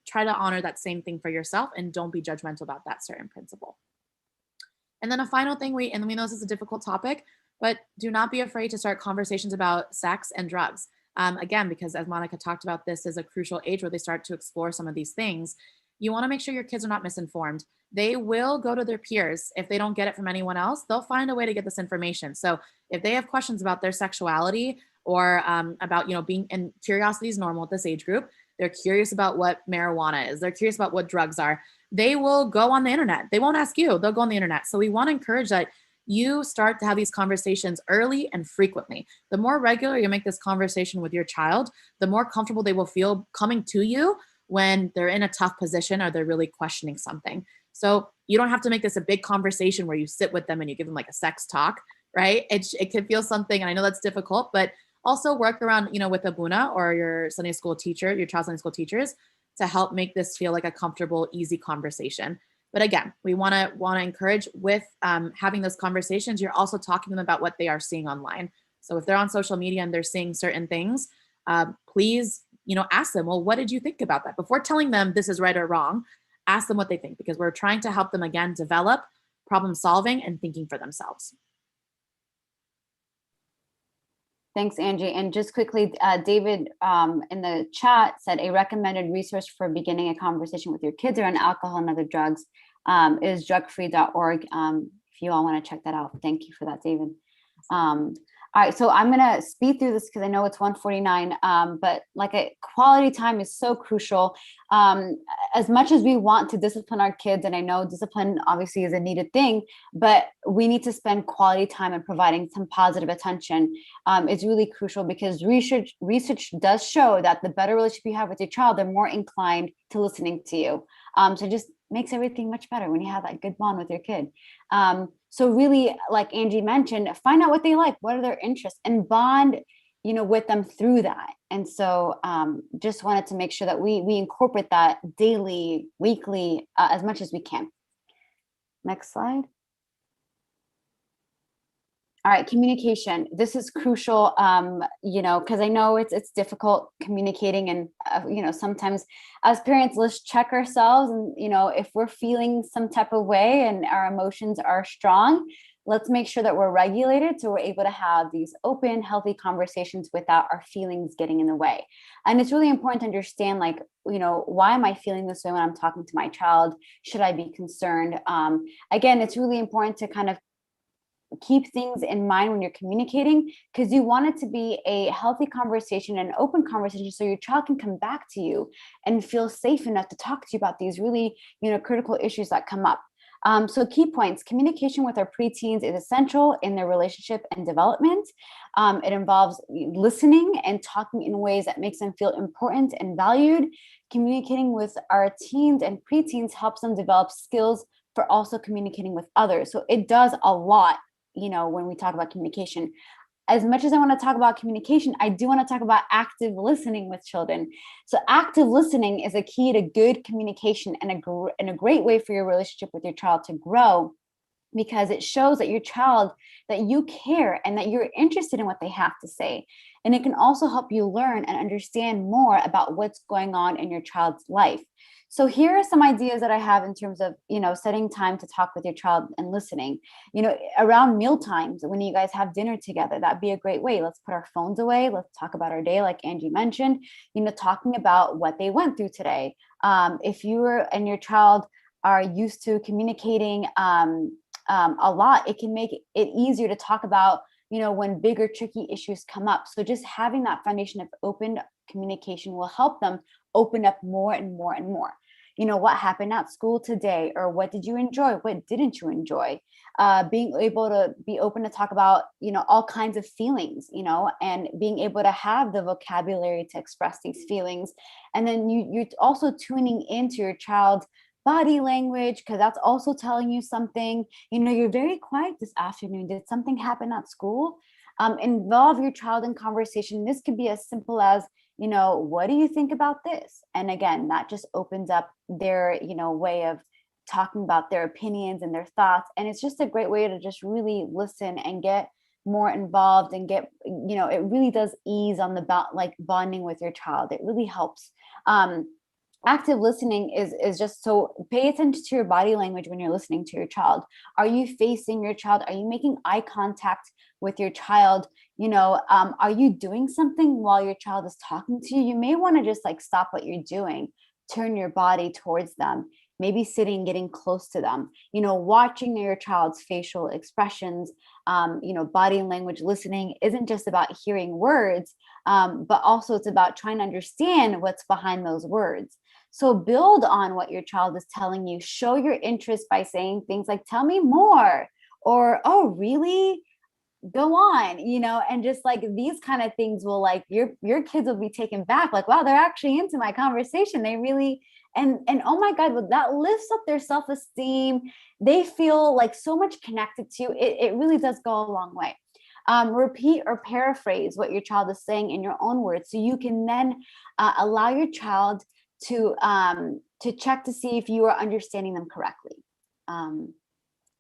try to honor that same thing for yourself, and don't be judgmental about that certain principle. And then a final thing, we know this is a difficult topic, but do not be afraid to start conversations about sex and drugs. Again, because as Monica talked about, this is a crucial age where they start to explore some of these things. You want to make sure your kids are not misinformed. They will go to their peers. If they don't get it from anyone else, they'll find a way to get this information. So if they have questions about their sexuality or about, being, and curiosity is normal at this age group, they're curious about what marijuana is, they're curious about what drugs are, they will go on the internet. They won't ask you, they'll go on the internet. So we want to encourage that you start to have these conversations early and frequently. The more regular you make this conversation with your child, the more comfortable they will feel coming to you when they're in a tough position or they're really questioning something. So you don't have to make this a big conversation where you sit with them and you give them like a sex talk, right? It can feel something, and I know that's difficult, but also work around, with Abuna or your Sunday school teacher, your child's Sunday school teachers, to help make this feel like a comfortable, easy conversation. But again, we want to encourage with having those conversations. You're also talking to them about what they are seeing online. So if they're on social media and they're seeing certain things, please, ask them, well, what did you think about that? Before telling them this is right or wrong, ask them what they think, because we're trying to help them, again, develop problem solving and thinking for themselves. Thanks, Angie. And just quickly, David in the chat said a recommended resource for beginning a conversation with your kids around alcohol and other drugs is drugfree.org. if you all want to check that out. Thank you for that, David. All right, so I'm gonna speed through this because I know it's 1:49, but like quality time is so crucial. As much as we want to discipline our kids, and I know discipline obviously is a needed thing, but we need to spend quality time and providing some positive attention. It's really crucial because research does show that the better relationship you have with your child, they're more inclined to listening to you. So it just makes everything much better when you have that good bond with your kid. So really, like Angie mentioned, find out what they like, what are their interests, and bond, with them through that. And so just wanted to make sure that we incorporate that daily, weekly, as much as we can. Next slide. All right, communication. This is crucial, because I know it's difficult communicating, and sometimes as parents, let's check ourselves, and if we're feeling some type of way and our emotions are strong, let's make sure that we're regulated so we're able to have these open, healthy conversations without our feelings getting in the way. And it's really important to understand, why am I feeling this way when I'm talking to my child? Should I be concerned? Again, it's really important to kind of keep things in mind when you're communicating, because you want it to be a healthy conversation, an open conversation, so your child can come back to you and feel safe enough to talk to you about these really, critical issues that come up. So key points: communication with our preteens is essential in their relationship and development. It involves listening and talking in ways that makes them feel important and valued. Communicating with our teens and preteens helps them develop skills for also communicating with others. So it does a lot, when we talk about communication. As much as I want to talk about communication, I do want to talk about active listening with children. So active listening is a key to good communication and a great way for your relationship with your child to grow, because it shows that your child, that you care and that you're interested in what they have to say. And it can also help you learn and understand more about what's going on in your child's life. So here are some ideas that I have in terms of, setting time to talk with your child and listening. Around meal times, when you guys have dinner together, that'd be a great way. Let's put our phones away. Let's talk about our day, like Angie mentioned, talking about what they went through today. If you and your child are used to communicating a lot, it can make it easier to talk about, when bigger, tricky issues come up. So just having that foundation of open communication will help them open up more and more and more. What happened at school today, or what did you enjoy? What didn't you enjoy? Being able to be open to talk about, all kinds of feelings, and being able to have the vocabulary to express these feelings. And then you're also tuning into your child's body language, because that's also telling you something. You're very quiet this afternoon. Did something happen at school? Involve your child in conversation. This could be as simple as, what do you think about this? And again, that just opens up their, way of talking about their opinions and their thoughts. And it's just a great way to just really listen and get more involved and get, it really does ease on the bonding with your child. It really helps. Active listening is just, so pay attention to your body language when you're listening to your child. Are you facing your child? Are you making eye contact with your child? Are you doing something while your child is talking to you? You may want to just stop what you're doing, turn your body towards them, maybe sitting, getting close to them, watching your child's facial expressions. Body language listening isn't just about hearing words, but also it's about trying to understand what's behind those words. So build on what your child is telling you. Show your interest by saying things like, tell me more, or, oh, really? Go on, and just these kind of things will your kids will be taken back. Wow, they're actually into my conversation. They really, and oh my God, that lifts up their self-esteem. They feel so much connected to you. It really does go a long way. Repeat or paraphrase what your child is saying in your own words, so you can then allow your child to check to see if you are understanding them correctly.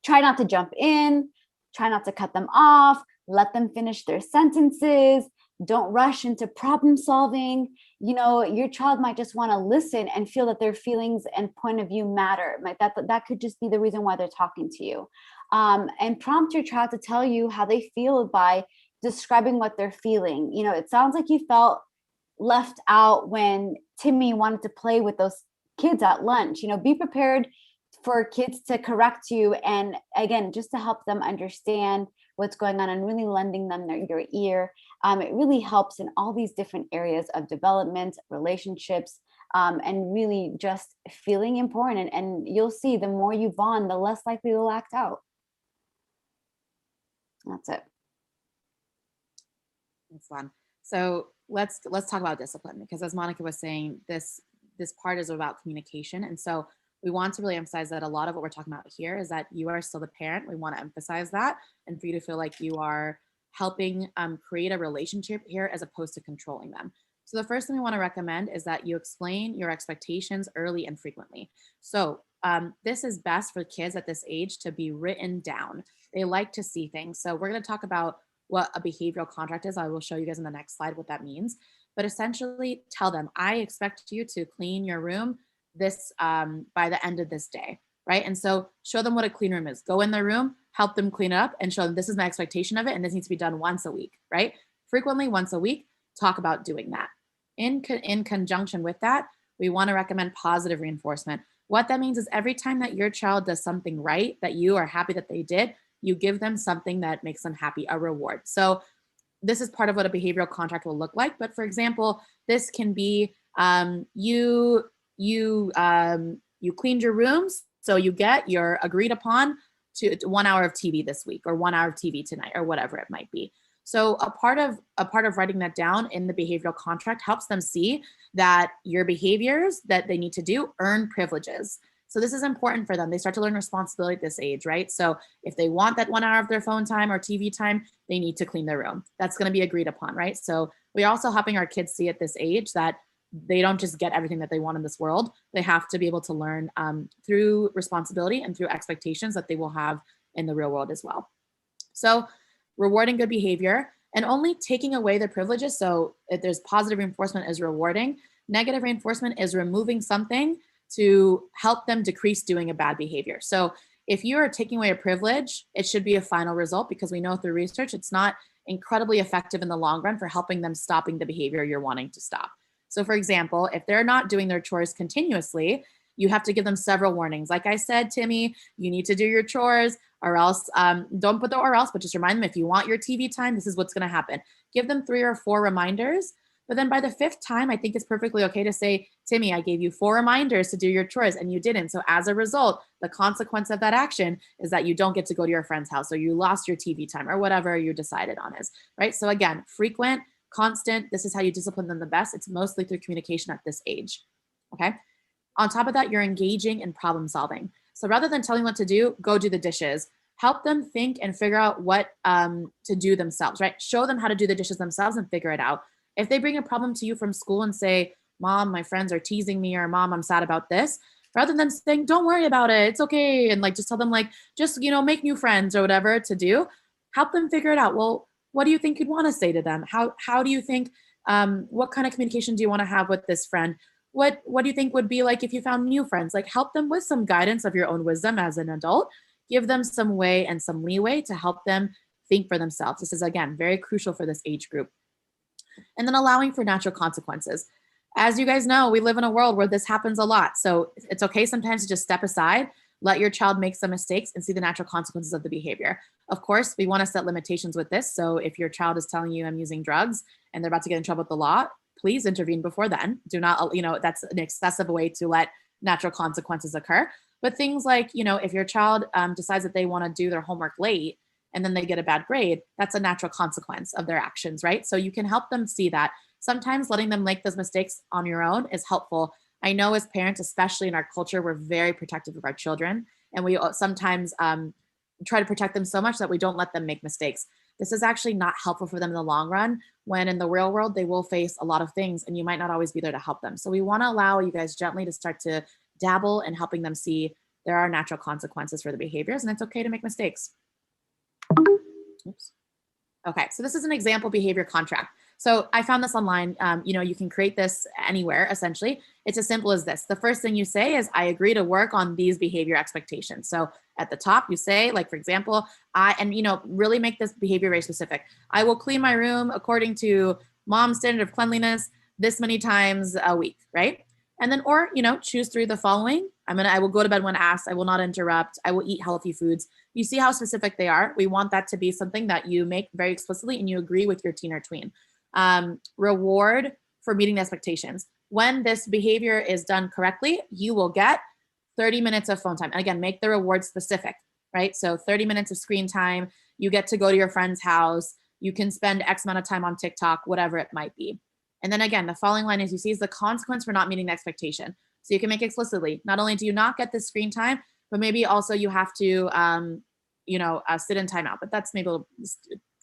Try not to jump in. Try not to cut them off. Let them finish their sentences. Don't rush into problem solving. Your child might just want to listen and feel that their feelings and point of view matter. That could just be the reason why they're talking to you. And prompt your child to tell you how they feel by describing what they're feeling. It sounds like you felt left out when Timmy wanted to play with those kids at lunch. Be prepared for kids to correct you, and again, just to help them understand what's going on and really lending them your ear. It really helps in all these different areas of development, relationships, and really just feeling important. And you'll see, the more you bond, the less likely you'll act out. That's it. Thanks, Lon. So let's talk about discipline, because as Monica was saying, this part is about communication. And so we want to really emphasize that a lot of what we're talking about here is that you are still the parent. We want to emphasize that, and for you to feel like you are helping create a relationship here as opposed to controlling them. So the first thing we want to recommend is that you explain your expectations early and frequently. So this is best for kids at this age to be written down. They like to see things. So we're going to talk about what a behavioral contract is. I will show you guys in the next slide what that means. But essentially tell them, I expect you to clean your room this by the end of this day, right? And so show them what a clean room is. Go in their room, help them clean it up, and show them this is my expectation of it, and this needs to be done once a week, right? Frequently, once a week, talk about doing that. In conjunction with that, we want to recommend positive reinforcement. What that means is every time that your child does something right, that you are happy that they did, you give them something that makes them happy, a reward. So this is part of what a behavioral contract will look like. But for example, this can be you cleaned your rooms, so you get your agreed upon to 1 hour of TV this week, or 1 hour of TV tonight, or whatever it might be. So a part of writing that down in the behavioral contract helps them see that your behaviors that they need to do earn privileges. So this is important for them. They start to learn responsibility at this age, right? So if they want that 1 hour of their phone time or TV time, they need to clean their room. That's going to be agreed upon, right? So we're also helping our kids see at this age that they don't just get everything that they want in this world. They have to be able to learn through responsibility and through expectations that they will have in the real world as well. So rewarding good behavior and only taking away the privileges. So if there's positive reinforcement is rewarding, negative reinforcement is removing something to help them decrease doing a bad behavior. So if you are taking away a privilege, it should be a final result, because we know through research, it's not incredibly effective in the long run for helping them stopping the behavior you're wanting to stop. So for example, if they're not doing their chores continuously, you have to give them several warnings. Like I said, Timmy, you need to do your chores, or else don't put the or else, but just remind them, if you want your TV time, this is what's going to happen. Give them 3 or 4 reminders. But then by the 5th time, I think it's perfectly okay to say, Timmy, I gave you 4 reminders to do your chores and you didn't. So as a result, the consequence of that action is that you don't get to go to your friend's house, or you lost your TV time, or whatever you decided on is, right? So again, frequent, constant, this is how you discipline them the best. It's mostly through communication at this age, okay? On top of that, you're engaging in problem solving. So rather than telling them what to do, go do the dishes. Help them think and figure out what to do themselves, right? Show them how to do the dishes themselves and figure it out. If they bring a problem to you from school and say, Mom, my friends are teasing me, or Mom, I'm sad about this, rather than saying, don't worry about it, it's okay, and like just tell them, like, just, you know, make new friends or whatever to do, help them figure it out. Well, what do you think you'd want to say to them? How do you think, what kind of communication do you want to have with this friend? What do you think would be like if you found new friends? Like, help them with some guidance of your own wisdom as an adult. Give them some way and some leeway to help them think for themselves. This is, again, very crucial for this age group. And then allowing for natural consequences. As you guys know, we live in a world where this happens a lot. So it's okay sometimes to just step aside, let your child make some mistakes, and see the natural consequences of the behavior. Of course, we want to set limitations with this. So if your child is telling you, I'm using drugs, and they're about to get in trouble with the law, please intervene before then. Do not, that's an excessive way to let natural consequences occur. But things like, if your child decides that they want to do their homework late, and then they get a bad grade, that's a natural consequence of their actions, right? So you can help them see that. Sometimes letting them make those mistakes on your own is helpful. I know as parents, especially in our culture, we're very protective of our children, and we sometimes try to protect them so much that we don't let them make mistakes. This is actually not helpful for them in the long run, when in the real world, they will face a lot of things and you might not always be there to help them. So we want to allow you guys gently to start to dabble in helping them see there are natural consequences for the behaviors, and it's okay to make mistakes. Oops. Okay, so this is an example behavior contract. So I found this online. You can create this anywhere, essentially. It's as simple as this. The first thing you say is, I agree to work on these behavior expectations. So at the top, you say, like, for example, really make this behavior very specific. I will clean my room according to Mom's standard of cleanliness this many times a week, right? And then, or, choose 3 of the following. I will go to bed when asked. I will not interrupt. I will eat healthy foods. You see how specific they are. We want that to be something that you make very explicitly and you agree with your teen or tween. Reward for meeting the expectations. When this behavior is done correctly, you will get 30 minutes of phone time. And again, make the reward specific, right? So 30 minutes of screen time, you get to go to your friend's house, you can spend X amount of time on TikTok, whatever it might be. And then again, the following line is you see is the consequence for not meeting the expectation. So you can make explicitly, not only do you not get the screen time, but maybe also you have to, sit in timeout. But that's maybe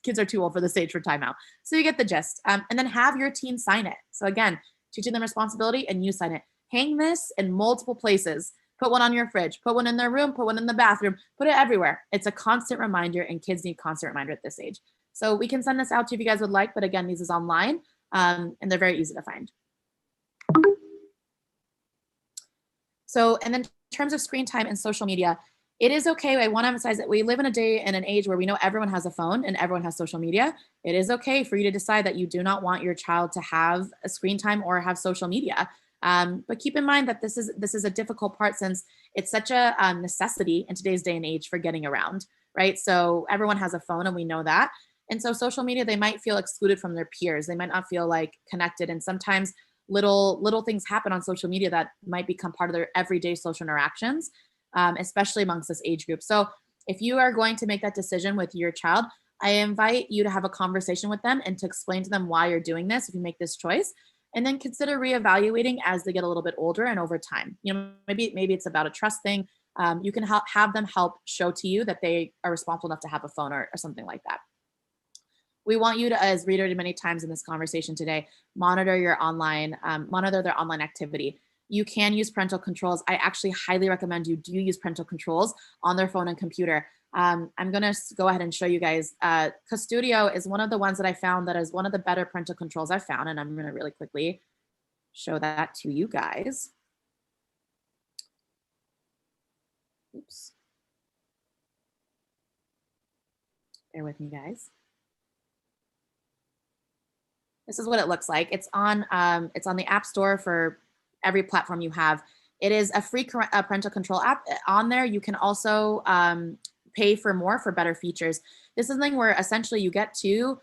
kids are too old for the stage for timeout. So you get the gist. And then have your teen sign it. So again, teaching them responsibility and you sign it. Hang this in multiple places. Put one on your fridge, put one in their room, put one in the bathroom, put it everywhere. It's a constant reminder and kids need constant reminder at this age. So we can send this out to you if you guys would like, but again, these is online and they're very easy to find. So, and then in terms of screen time and social media, it is okay. I want to emphasize that we live in a day and an age where we know everyone has a phone and everyone has social media. It is okay for you to decide that you do not want your child to have a screen time or have social media. But keep in mind that this is a difficult part since it's such a necessity in today's day and age for getting around, right? So everyone has a phone and we know that. And so social media, they might feel excluded from their peers. They might not feel like connected. And sometimes little things happen on social media that might become part of their everyday social interactions, especially amongst this age group. So if you are going to make that decision with your child, I invite you to have a conversation with them and to explain to them why you're doing this if you make this choice. And then consider reevaluating as they get a little bit older and over time. Maybe it's about a trust thing. You can have them help show to you that they are responsible enough to have a phone or something like that. We want you to, as reiterated many times in this conversation today, monitor their online activity. You can use parental controls. I actually highly recommend you do use parental controls on their phone and computer. I'm going to go ahead and show you guys. Custodio is one of the ones that I found that is one of the better parental controls I've found, and I'm going to really quickly show that to you guys. Oops. Bear with me, guys. This is what it looks like. It's on the App Store for every platform you have. It is a free parental control app. On there, you can also pay for more for better features. This is something where essentially you get to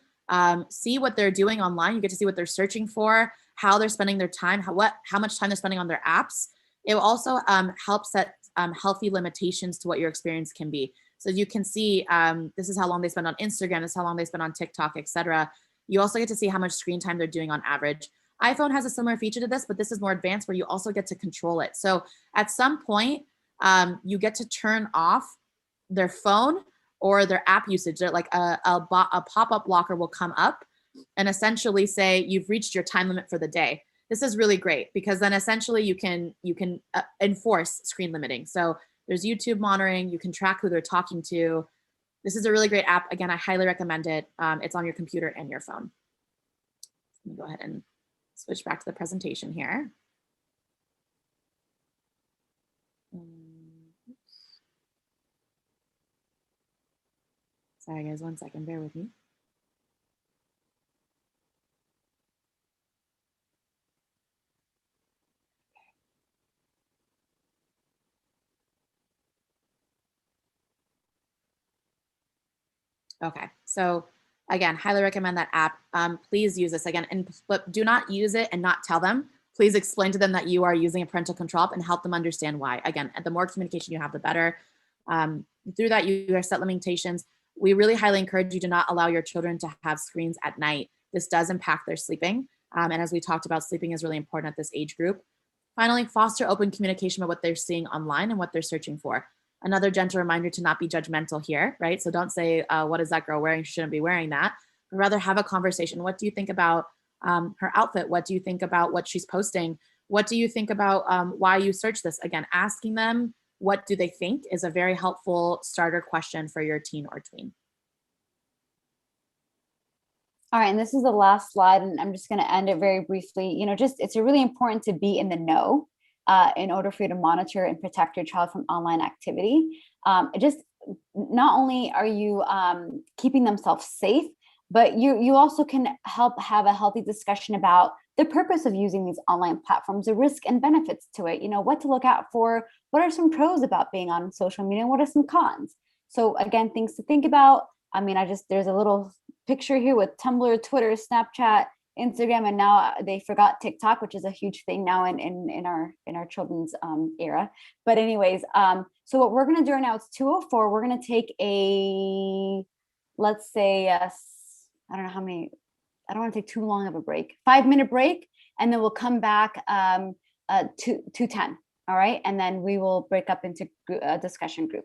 see what they're doing online. You get to see what they're searching for, how they're spending their time, how much time they're spending on their apps. It will also help set healthy limitations to what your experience can be. So you can see this is how long they spend on Instagram, this is how long they spend on TikTok, etc. You also get to see how much screen time they're doing on average. iPhone has a similar feature to this, but this is more advanced where you also get to control it. So at some point, you get to turn off their phone or their app usage. They're like a pop-up blocker will come up and essentially say, you've reached your time limit for the day. This is really great because then essentially you can enforce screen limiting. So there's YouTube monitoring, you can track who they're talking to. This is a really great app. Again, I highly recommend it. It's on your computer and your phone. Let me go ahead and switch back to the presentation here. Sorry guys, 1 second, bear with me. Okay, so again, highly recommend that app. Please use this again, but do not use it and not tell them. Please explain to them that you are using a parental control app and help them understand why. Again, the more communication you have, the better. Through that, you set limitations. We really highly encourage you to not allow your children to have screens at night. This does impact their sleeping. And as we talked about, sleeping is really important at this age group. Finally, foster open communication about what they're seeing online and what they're searching for. Another gentle reminder to not be judgmental here, right? So don't say, what is that girl wearing? She shouldn't be wearing that. But rather have a conversation. What do you think about her outfit? What do you think about what she's posting? What do you think about why you search this? Again, asking them what do they think is a very helpful starter question for your teen or tween. All right, and this is the last slide, and I'm just going to end it very briefly. It's really important to be in the know in order for you to monitor and protect your child from online activity. Not only are you keeping themselves safe, but you also can help have a healthy discussion about the purpose of using these online platforms, the risk and benefits to it, what to look out for, what are some pros about being on social media, and what are some cons. So again, things to think about. I mean, there's a little picture here with Tumblr, Twitter, Snapchat, Instagram, and now they forgot TikTok, which is a huge thing now in our children's era. But anyways, so what we're gonna do right now, it's 2:04. We're gonna take let's say, I don't know how many, I don't want to take too long of a break, 5-minute break, and then we'll come back to 10. All right, and then we will break up into discussion groups.